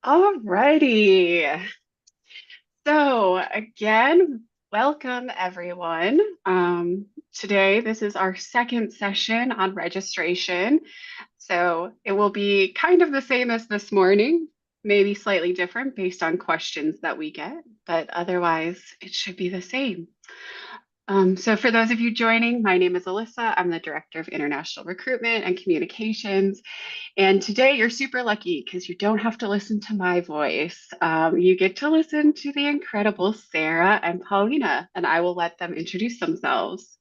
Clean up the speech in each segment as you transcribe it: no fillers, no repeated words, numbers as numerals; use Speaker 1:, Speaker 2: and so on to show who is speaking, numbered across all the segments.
Speaker 1: All righty. So again, welcome everyone. Today, this is our second session on registration. So it will be kind of the same as this morning, maybe slightly different based on questions that we get, but otherwise it should be the same. So for those of you joining, my name is Alyssa. I'm the Director of International Recruitment and Communications. And today you're super lucky because you don't have to listen to my voice. You get to listen to the incredible Sarah and Paulina, and I will let them introduce themselves.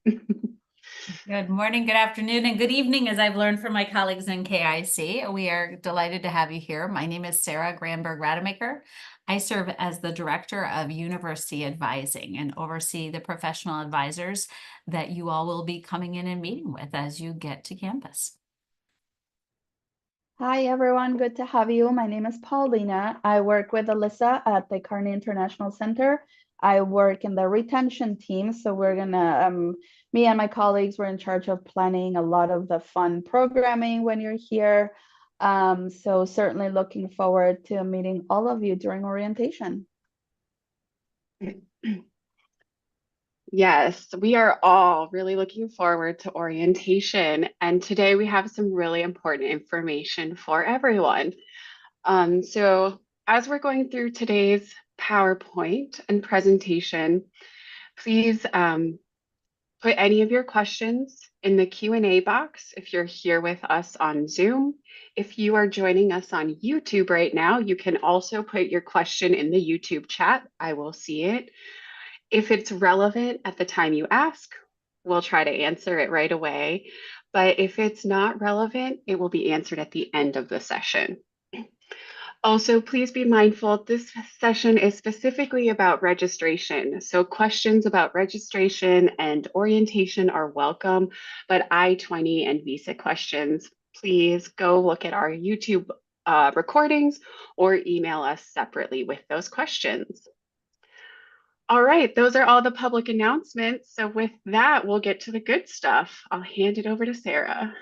Speaker 2: Good morning, good afternoon, and good evening, as I've learned from my colleagues in KIC. We are delighted to have you here. My name is Sarah Granberg Rademacher. I serve as the Director of University Advising and oversee the professional advisors that you all will be coming in and meeting with as you get to campus.
Speaker 3: Hi, everyone. Good to have you. My name is Paulina. I work with Alyssa at the Carney International Center. I work in the retention team. So we're gonna, me and my colleagues were in charge of planning a lot of the fun programming when you're here. So certainly looking forward to meeting all of you during orientation.
Speaker 1: Yes, we are all really looking forward to orientation. And today we have some really important information for everyone. So as we're going through today's PowerPoint and presentation, please put any of your questions in the Q&A box if you're here with us on Zoom. If you are joining us on YouTube right now, you can also put your question in the YouTube chat. I will see it. If it's relevant at the time you ask, we'll try to answer it right away. But if it's not relevant, it will be answered at the end of the session. Also, please be mindful, this session is specifically about registration. So questions about registration and orientation are welcome, but I-20 and visa questions, please go look at our YouTube recordings or email us separately with those questions. All right, those are all the public announcements. So with that, we'll get to the good stuff. I'll hand it over to Sarah.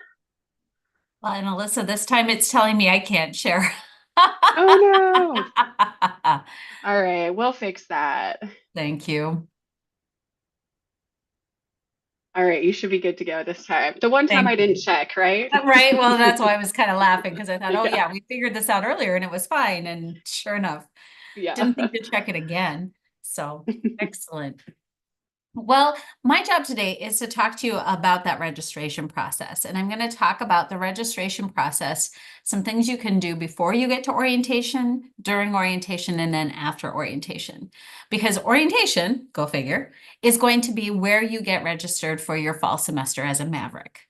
Speaker 2: Well, and Alyssa, this time it's telling me I can't share.
Speaker 1: Oh no. All right, we'll fix that.
Speaker 2: Thank you.
Speaker 1: All right, you should be good to go this time. The one time
Speaker 2: Thank
Speaker 1: I
Speaker 2: you.
Speaker 1: didn't check, right?
Speaker 2: Right. Well, that's why I was kind of laughing because I thought, oh
Speaker 1: Yeah,
Speaker 2: yeah, we figured this out earlier and it was fine. And sure enough,
Speaker 1: yeah.
Speaker 2: didn't think to check it again. So excellent. Well, my job today is to talk to you about that registration process. And I'm going to talk about the registration process, some things you can do before you get to orientation, during orientation, and then after orientation. Because orientation, go figure, is going to be where you get registered for your fall semester as a Maverick.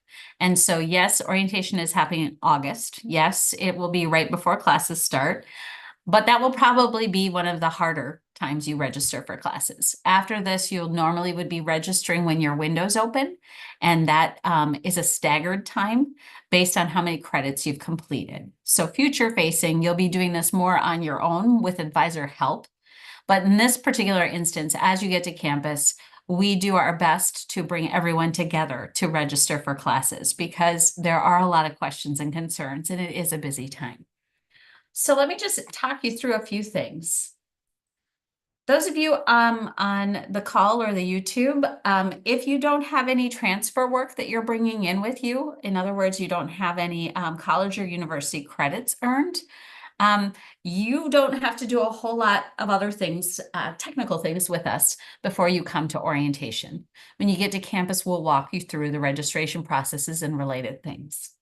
Speaker 2: And so, yes, orientation is happening in August. Yes, it will be right before classes start. But that will probably be one of the harder times you register for classes. After this, you'll normally would be registering when your window's open, and that is a staggered time based on how many credits you've completed. So future facing, you'll be doing this more on your own with advisor help. But in this particular instance, as you get to campus, we do our best to bring everyone together to register for classes because there are a lot of questions and concerns, and it is a busy time. So let me just talk you through a few things. Those of you on the call or the YouTube, if you don't have any transfer work that you're bringing in with you, in other words, you don't have any college or university credits earned, you don't have to do a whole lot of other things, technical things with us before you come to orientation. When you get to campus, we'll walk you through the registration processes and related things.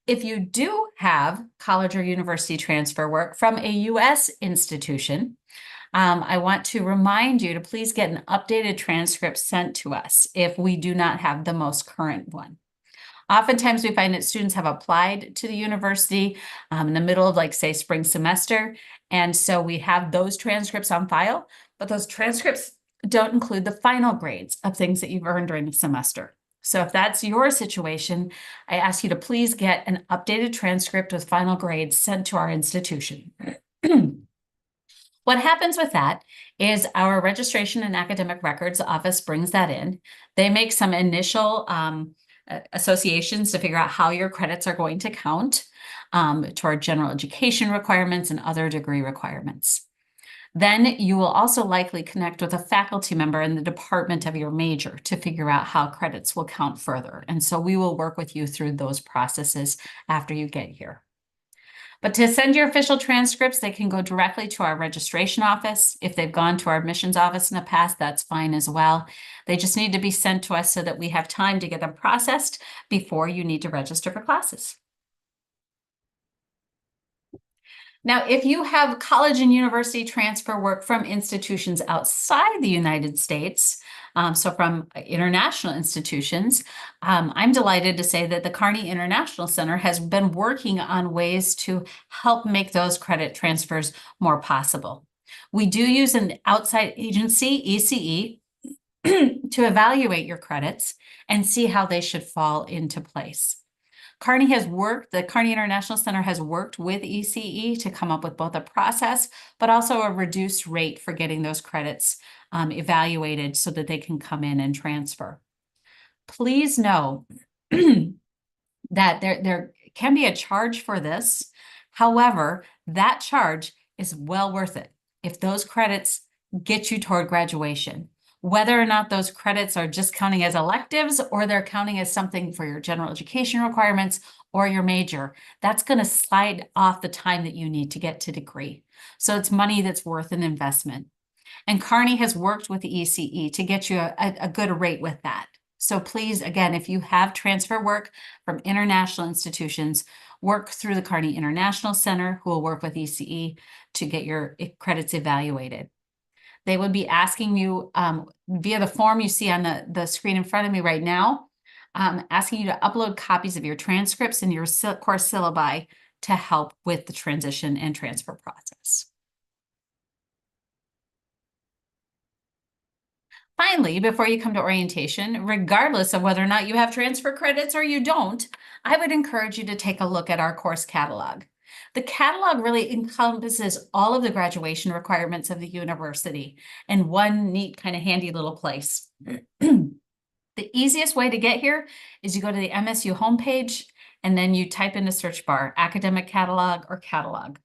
Speaker 2: If you do have college or university transfer work from a U.S. institution, I want to remind you to please get an updated transcript sent to us if we do not have the most current one. Oftentimes we find that students have applied to the university in the middle of, like, say, spring semester, and so we have those transcripts on file, but those transcripts don't include the final grades of things that you've earned during the semester. So if that's your situation, I ask you to please get an updated transcript with final grades sent to our institution. What happens with that is our Registration and Academic Records Office brings that in. They make some initial associations to figure out how your credits are going to count toward general education requirements and other degree requirements. Then you will also likely connect with a faculty member in the department of your major to figure out how credits will count further. And so we will work with you through those processes after you get here. But to send your official transcripts, they can go directly to our registration office. If they've gone to our admissions office in the past, that's fine as well. They just need to be sent to us so that we have time to get them processed before you need to register for classes. Now, if you have college and university transfer work from institutions outside the United States, so from international institutions, I'm delighted to say that the Kearney International Center has been working on ways to help make those credit transfers more possible. We do use an outside agency, ECE, to evaluate your credits and see how they should fall into place. The Kearney International Center has worked with ECE to come up with both a process, but also a reduced rate for getting those credits evaluated so that they can come in and transfer. Please know that there can be a charge for this. However, that charge is well worth it if those credits get you toward graduation. Whether or not those credits are just counting as electives or they're counting as something for your general education requirements or your major, that's going to slide off the time that you need to get to degree. So it's money that's worth an investment. And Kearney has worked with the ECE to get you a good rate with that. So please, again, if you have transfer work from international institutions, work through the Kearney International Center, who will work with ECE to get your credits evaluated. They would be asking you via the form you see on the screen in front of me right now, asking you to upload copies of your transcripts and your course syllabi to help with the transition and transfer process. Finally, before you come to orientation, regardless of whether or not you have transfer credits or you don't, I would encourage you to take a look at our course catalog. The catalog really encompasses all of the graduation requirements of the university in one neat, kind of handy little place. The easiest way to get here is you go to the MSU homepage and then you type in the search bar, academic catalog or catalog.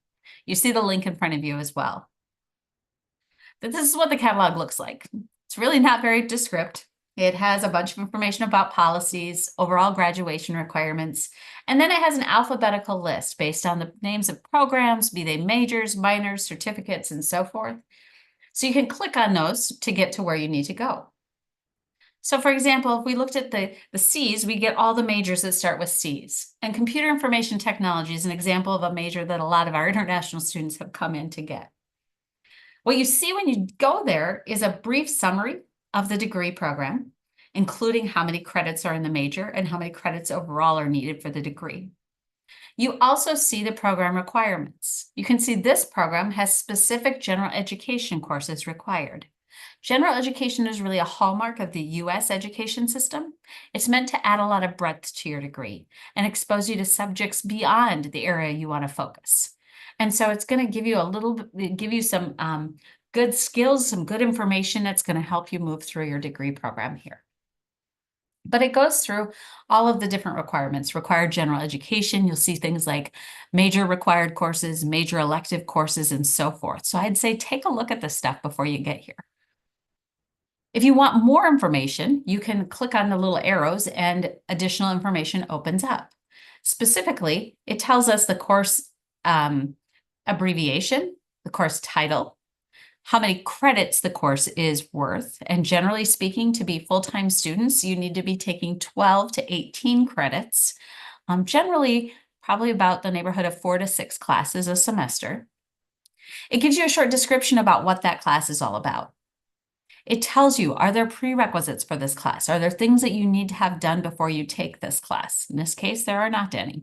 Speaker 2: You see the link in front of you as well. But this is what the catalog looks like. It's really not very descriptive. It has a bunch of information about policies, overall graduation requirements, and then it has an alphabetical list based on the names of programs, be they majors, minors, certificates, and so forth. So you can click on those to get to where you need to go. So for example, if we looked at the C's, we get all the majors that start with C's. And computer information technology is an example of a major that a lot of our international students have come in to get. What you see when you go there is a brief summary of the degree program, including how many credits are in the major and how many credits overall are needed for the degree. You also see the program requirements. You can see this program has specific general education courses required. General education is really a hallmark of the U.S. education system. It's meant to add a lot of breadth to your degree and expose you to subjects beyond the area you want to focus. And so it's going to give you some good skills, some good information that's going to help you move through your degree program here. But it goes through all of the different requirements. Required general education, you'll see things like major required courses, major elective courses, and so forth. So I'd say take a look at this stuff before you get here. If you want more information, you can click on the little arrows and additional information opens up. Specifically, it tells us the course abbreviation, the course title, how many credits the course is worth. And generally speaking, to be full-time students, you need to be taking 12 to 18 credits, generally probably about the neighborhood of 4 to 6 classes a semester. It gives you a short description about what that class is all about. It tells you, are there prerequisites for this class? Are there things that you need to have done before you take this class? In this case, there are not any.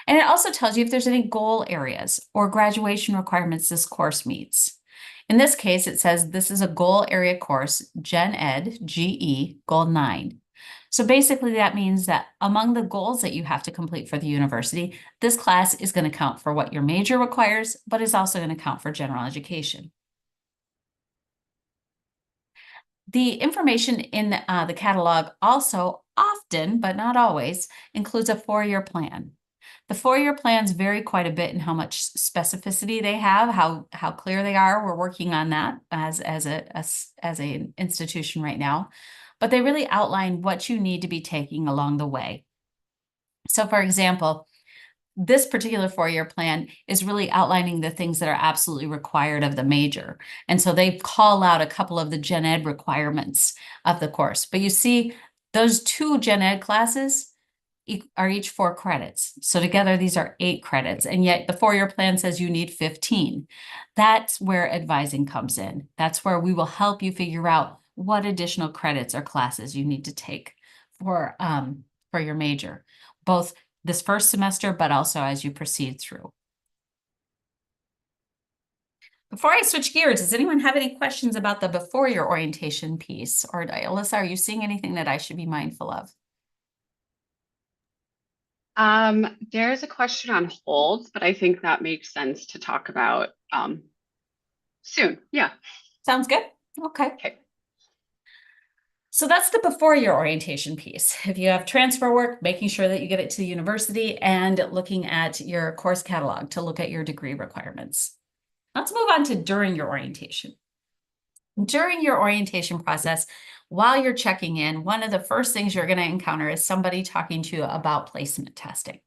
Speaker 2: And it also tells you if there's any goal areas or graduation requirements this course meets. In this case, it says this is a goal area course, Gen Ed, GE, Goal 9. So basically that means that among the goals that you have to complete for the university, this class is going to count for what your major requires, but is also going to count for general education. The information in the catalog also often, but not always, includes a 4-year plan. The 4-year plans vary quite a bit in how much specificity they have, how clear they are. We're working on that as an institution right now, but they really outline what you need to be taking along the way. So for example, this particular 4-year plan is really outlining the things that are absolutely required of the major. And so they call out a couple of the gen ed requirements of the course. But you see, those 2 gen ed classes are each 4 credits. So together, these are 8 credits. And yet the 4-year plan says you need 15. That's where advising comes in. That's where we will help you figure out what additional credits or classes you need to take for your major, both this first semester, but also as you proceed through. Before I switch gears, does anyone have any questions about the before your orientation piece? Or Alyssa, are you seeing anything that I should be mindful of?
Speaker 1: There's a question on hold, but I think that makes sense to talk about soon. Yeah.
Speaker 2: Sounds good. Okay.
Speaker 1: Okay.
Speaker 2: So that's the before your orientation piece. If you have transfer work, making sure that you get it to the university and looking at your course catalog to look at your degree requirements. Let's move on to during your orientation. During your orientation process, while you're checking in, one of the first things you're going to encounter is somebody talking to you about placement testing.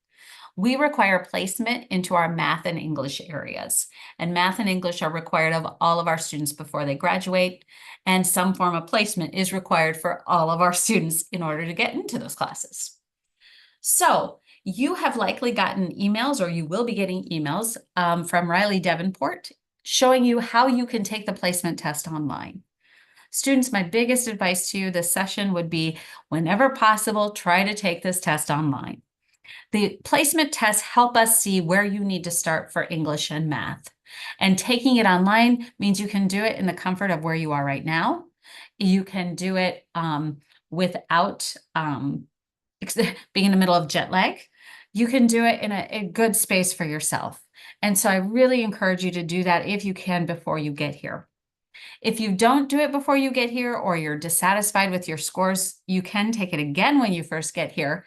Speaker 2: We require placement into our math and English areas, and math and English are required of all of our students before they graduate, and some form of placement is required for all of our students in order to get into those classes. So you have likely gotten emails, or you will be getting emails from Riley Davenport showing you how you can take the placement test online. Students, my biggest advice to you this session would be, whenever possible, try to take this test online. The placement tests help us see where you need to start for English and math. And taking it online means you can do it in the comfort of where you are right now. You can do it without being in the middle of jet lag. You can do it in a good space for yourself. And so I really encourage you to do that if you can before you get here. If you don't do it before you get here, or you're dissatisfied with your scores, you can take it again when you first get here,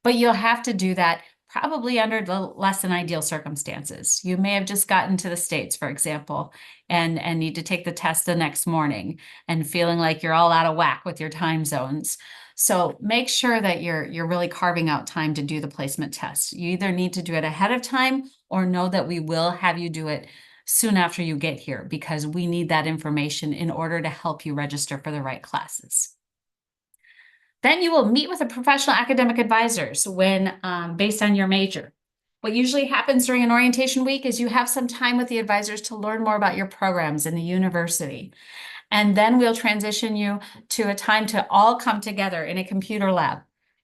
Speaker 2: but you'll have to do that probably under the less than ideal circumstances. You may have just gotten to the States, for example, and need to take the test the next morning and feeling like you're all out of whack with your time zones. So make sure that you're really carving out time to do the placement test. You either need to do it ahead of time, or know that we will have you do it soon after you get here, because we need that information in order to help you register for the right classes. Then you will meet with a professional academic advisors when based on your major. What usually happens during an orientation week is you have some time with the advisors to learn more about your programs in the university. And then we'll transition you to a time to all come together in a computer lab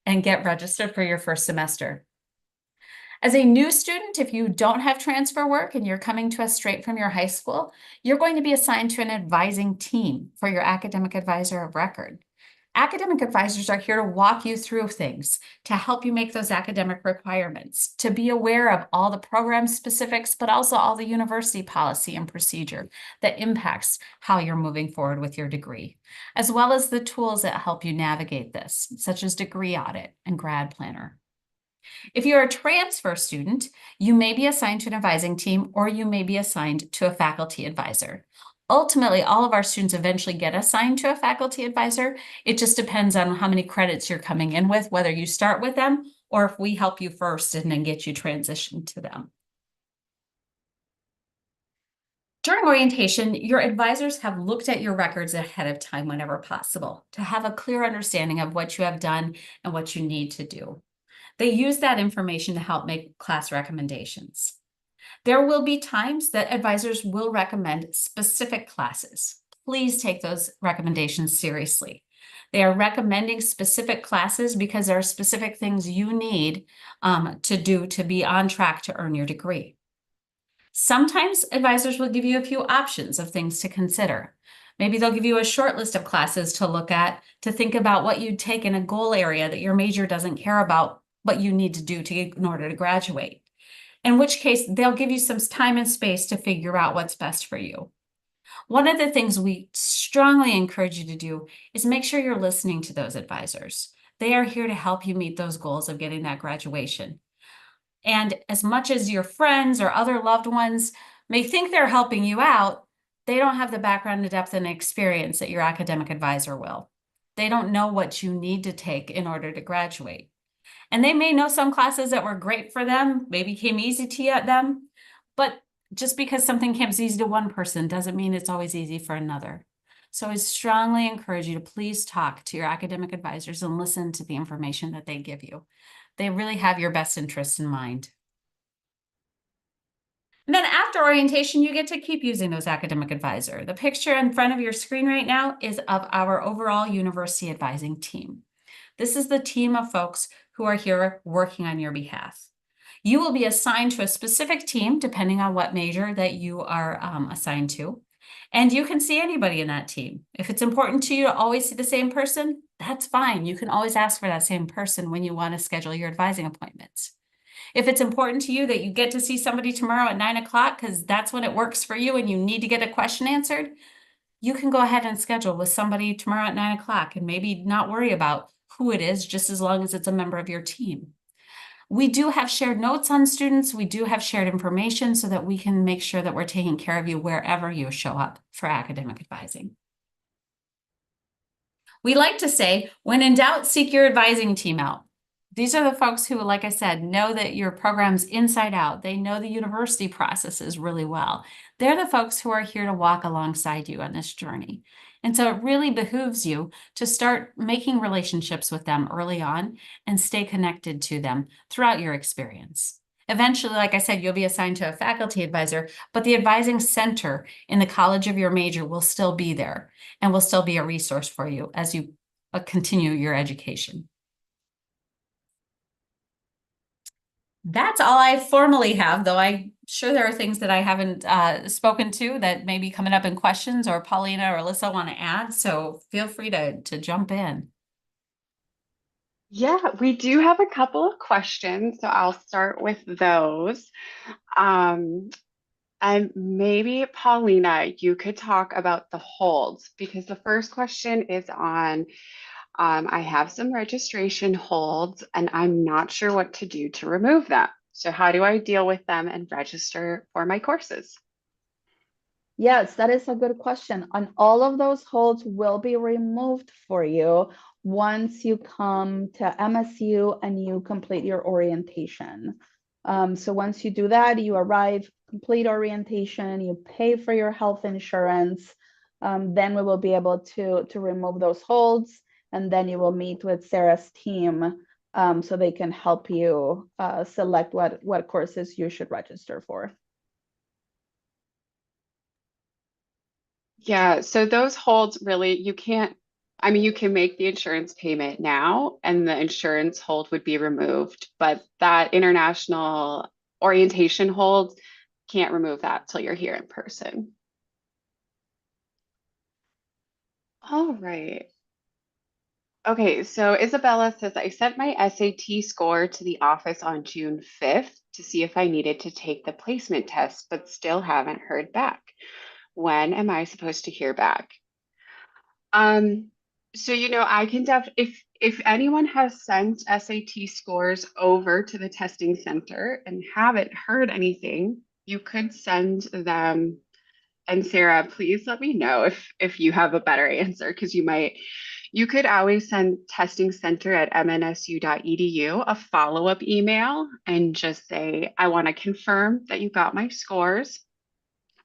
Speaker 2: and get registered for your first semester. As a new student, if you don't have transfer work and you're coming to us straight from your high school, you're going to be assigned to an advising team for your academic advisor of record. Academic advisors are here to walk you through things, to help you make those academic requirements, to be aware of all the program specifics, but also all the university policy and procedure that impacts how you're moving forward with your degree, as well as the tools that help you navigate this, such as Degree Audit and Grad Planner. If you're a transfer student, you may be assigned to an advising team, or you may be assigned to a faculty advisor. Ultimately, all of our students eventually get assigned to a faculty advisor. It just depends on how many credits you're coming in with, whether you start with them or if we help you first and then get you transitioned to them. During orientation, your advisors have looked at your records ahead of time whenever possible to have a clear understanding of what you have done and what you need to do. They use that information to help make class recommendations. There will be times that advisors will recommend specific classes. Please take those recommendations seriously. They are recommending specific classes because there are specific things you need to do to be on track to earn your degree. Sometimes advisors will give you a few options of things to consider. Maybe they'll give you a short list of classes to look at, to think about what you'd take in a goal area that your major doesn't care about, what you need to do in order to graduate. In which case, they'll give you some time and space to figure out what's best for you. One of the things we strongly encourage you to do is make sure you're listening to those advisors. They are here to help you meet those goals of getting that graduation. And as much as your friends or other loved ones may think they're helping you out, they don't have the background, the depth, and experience that your academic advisor will. They don't know what you need to take in order to graduate. And they may know some classes that were great for them, maybe came easy to them, but just because something comes easy to one person doesn't mean it's always easy for another. So I strongly encourage you to please talk to your academic advisors and listen to the information that they give you. They really have your best interest in mind. And then after orientation, you get to keep using those academic advisor. The picture in front of your screen right now is of our overall university advising team. This is the team of folks who are here working on your behalf. You will be assigned to a specific team depending on what major that you are assigned to. And you can see anybody in that team. If it's important to you to always see the same person, that's fine. You can always ask for that same person when you want to schedule your advising appointments. If it's important to you that you get to see somebody tomorrow at 9 o'clock because that's when it works for you and you need to get a question answered, you can go ahead and schedule with somebody tomorrow at 9 o'clock and maybe not worry about who it is, just as long as it's a member of your team. We do have shared notes on students. We do have shared information so that we can make sure that we're taking care of you wherever you show up for academic advising. We like to say, when in doubt, seek your advising team out. These are the folks who, like I said, know that your program's inside out. They know the university processes really well. They're the folks who are here to walk alongside you on this journey. And so it really behooves you to start making relationships with them early on and stay connected to them throughout your experience. Eventually, like I said, you'll be assigned to a faculty advisor, but the advising center in the college of your major will still be there and will still be a resource for you as you continue your education. That's all I formally have, though I'm sure there are things that I haven't spoken to that may be coming up in questions, or Paulina or Alyssa want to add, so feel free to jump in.
Speaker 1: Yeah, we do have a couple of questions, so I'll start with those. And maybe Paulina, you could talk about the holds, because the first question is on I have some registration holds and I'm not sure what to do to remove them. So how do I deal with them and register for my courses?
Speaker 3: Yes, that is a good question. And all of those holds will be removed for you once you come to MSU and you complete your orientation. So once you do that, you arrive, complete orientation, you pay for your health insurance, then we will be able to remove those holds, and then you will meet with Sarah's team so they can help you select what courses you should register for.
Speaker 1: Yeah, so those holds really, you can't, I mean, you can make the insurance payment now and the insurance hold would be removed, but that international orientation hold, can't remove that till you're here in person. All right. Okay, so Isabella says, I sent my SAT score to the office on June 5th to see if I needed to take the placement test, but still haven't heard back. When am I supposed to hear back? So I can if anyone has sent SAT scores over to the testing center and haven't heard anything, you could send them. And Sarah, please let me know if you have a better answer, because you could always send testingcenter@mnsu.edu a follow-up email and just say, I want to confirm that you got my scores.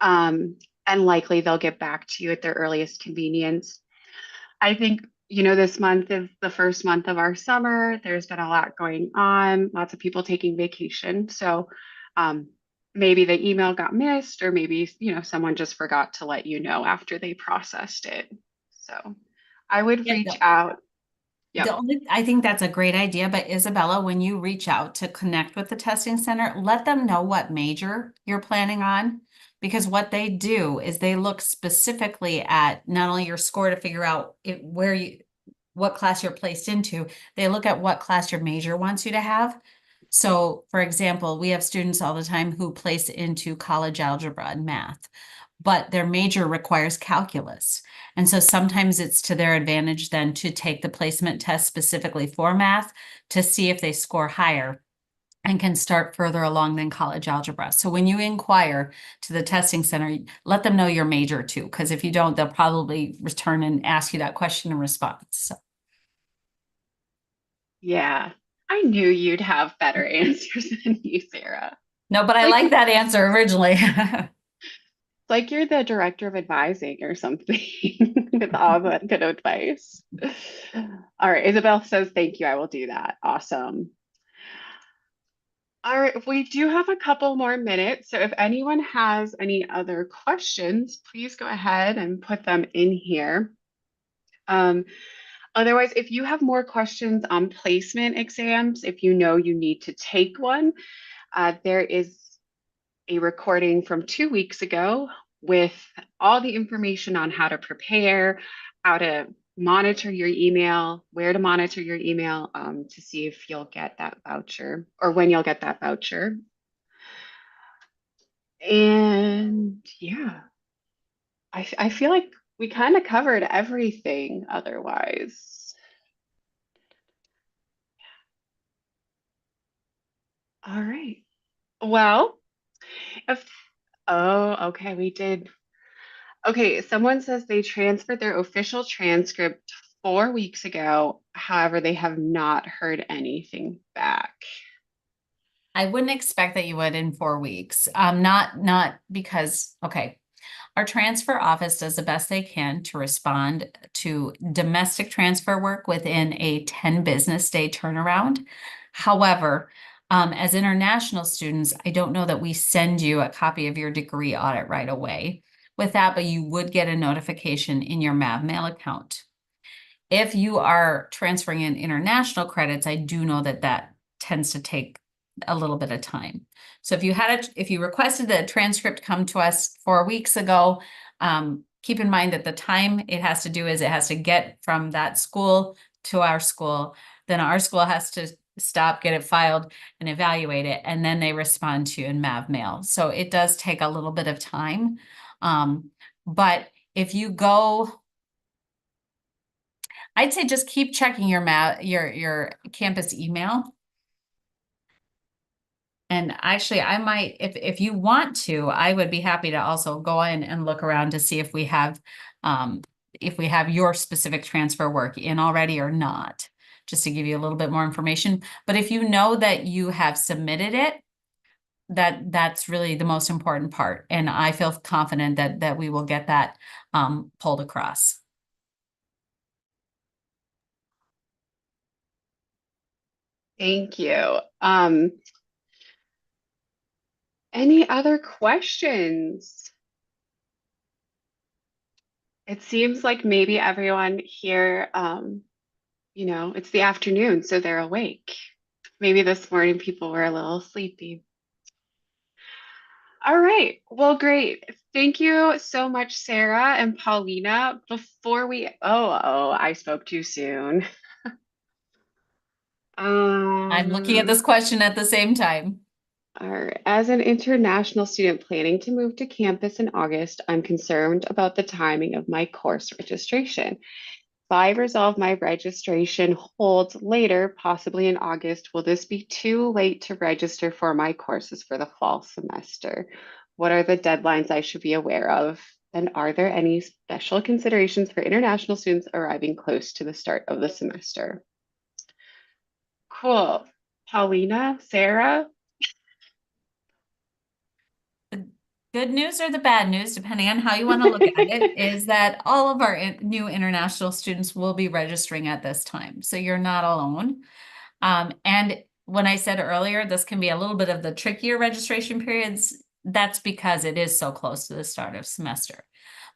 Speaker 1: And likely they'll get back to you at their earliest convenience. I think, this month is the first month of our summer. There's been a lot going on, lots of people taking vacation. So maybe the email got missed, or maybe, someone just forgot to let you know after they processed it. So I would reach out. Yep.
Speaker 2: I think that's a great idea, but Isabella, when you reach out to connect with the testing center, let them know what major you're planning on, because what they do is they look specifically at not only your score to figure out what class you're placed into, they look at what class your major wants you to have. So for example, we have students all the time who place into college algebra and math, but their major requires calculus. And so sometimes it's to their advantage then to take the placement test specifically for math to see if they score higher and can start further along than college algebra. So when you inquire to the testing center, let them know your major too, because if you don't, they'll probably return and ask you that question in response. So.
Speaker 1: Yeah, I knew you'd have better answers than me, Sarah.
Speaker 2: No, but I like that answer originally.
Speaker 1: Like you're the director of advising or something with all that good advice. All right, Isabel says thank you. I will do that. Awesome. All right, we do have a couple more minutes. So if anyone has any other questions, please go ahead and put them in here. Otherwise, if you have more questions on placement exams, if you know you need to take one, there is a recording from 2 weeks ago with all the information on how to prepare, how to monitor your email, where to monitor your email to see if you'll get that voucher or when you'll get that voucher. And yeah, I feel like we kind of covered everything otherwise. All right. Well, if, oh, okay, we did. Okay, someone says they transferred their official transcript 4 weeks ago. However, they have not heard anything back.
Speaker 2: I wouldn't expect that you would in 4 weeks. Not because, okay, our transfer office does the best they can to respond to domestic transfer work within a 10 business day turnaround. However, as international students, I don't know that we send you a copy of your degree audit right away with that, but you would get a notification in your MavMail account. If you are transferring in international credits, I do know that that tends to take a little bit of time. So if you requested the transcript come to us 4 weeks ago, keep in mind that the time it has to do is it has to get from that school to our school. Then our school has to stop, get it filed and evaluate it. And then they respond to you in MavMail. So it does take a little bit of time. But if you go, I'd say just keep checking your campus email. And actually, I might, if you want to, I would be happy to also go in and look around to see if we have your specific transfer work in already or not, just to give you a little bit more information. But if you know that you have submitted it, that's really the most important part. And I feel confident that we will get that pulled across.
Speaker 1: Thank you. Any other questions? It seems like maybe everyone here, it's the afternoon, so they're awake. Maybe this morning people were a little sleepy. All right. Well, great. Thank you so much, Sarah and Paulina. Before we, I spoke too soon.
Speaker 2: I'm looking at this question at the same time.
Speaker 1: All right. As an international student planning to move to campus in August, I'm concerned about the timing of my course registration. If I resolve my registration holds later, possibly in August, will this be too late to register for my courses for the fall semester? What are the deadlines I should be aware of? And are there any special considerations for international students arriving close to the start of the semester? Cool. Paulina, Sarah?
Speaker 2: Good news or the bad news, depending on how you want to look at it, is that all of our new international students will be registering at this time. So you're not alone. And when I said earlier, this can be a little bit of the trickier registration periods. That's because it is so close to the start of semester.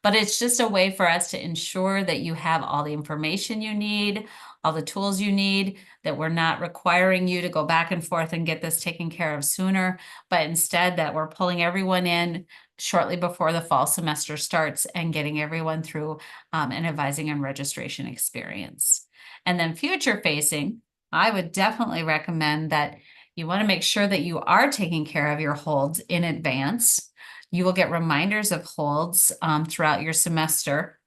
Speaker 2: But it's just a way for us to ensure that you have all the information you need, all the tools you need, that we're not requiring you to go back and forth and get this taken care of sooner, but instead that we're pulling everyone in shortly before the fall semester starts and getting everyone through an advising and registration experience. And then future facing, I would definitely recommend that you want to make sure that you are taking care of your holds in advance You will get reminders of holds throughout your semester,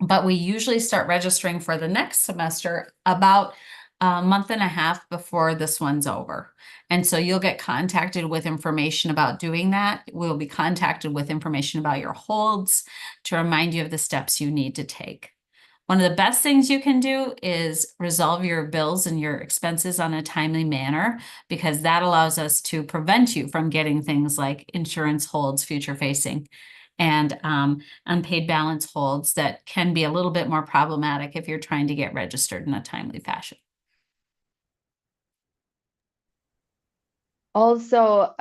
Speaker 2: but we usually start registering for the next semester about a month and a half before this one's over. And so you'll get contacted with information about doing that. We'll be contacted with information about your holds to remind you of the steps you need to take. One of the best things you can do is resolve your bills and your expenses on a timely manner, because that allows us to prevent you from getting things like insurance holds future facing and unpaid balance holds that can be a little bit more problematic if you're trying to get registered in a timely fashion.
Speaker 3: Also,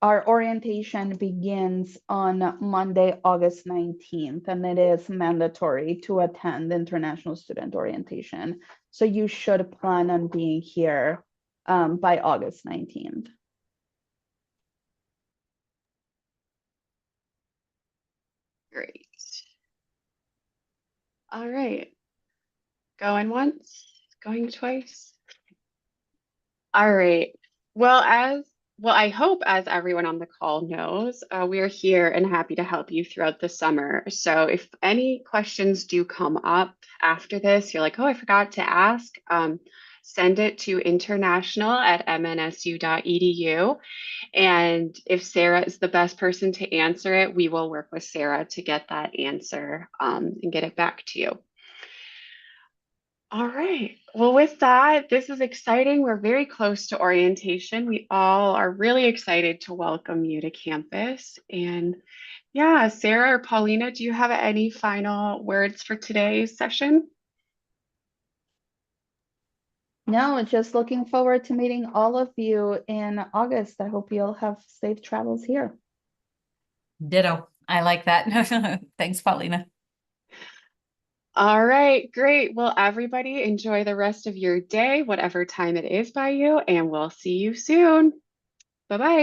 Speaker 3: our orientation begins on Monday, August 19th, and it is mandatory to attend International Student Orientation. So you should plan on being here by August 19th.
Speaker 1: Great. All right. Going once, going twice. All right. Well, I hope as everyone on the call knows, we are here and happy to help you throughout the summer. So if any questions do come up after this, you're like, oh, I forgot to ask, send it to international@mnsu.edu. And if Sarah is the best person to answer it, we will work with Sarah to get that answer and get it back to you. All right. Well, with that, this is exciting. We're very close to orientation. We all are really excited to welcome you to campus. And yeah, Sarah or Paulina, do you have any final words for today's session?
Speaker 3: No, just looking forward to meeting all of you in August. I hope you'll have safe travels here.
Speaker 2: Ditto. I like that. Thanks, Paulina.
Speaker 1: All right, great. Well, everybody enjoy the rest of your day, whatever time it is by you, and we'll see you soon. Bye-bye.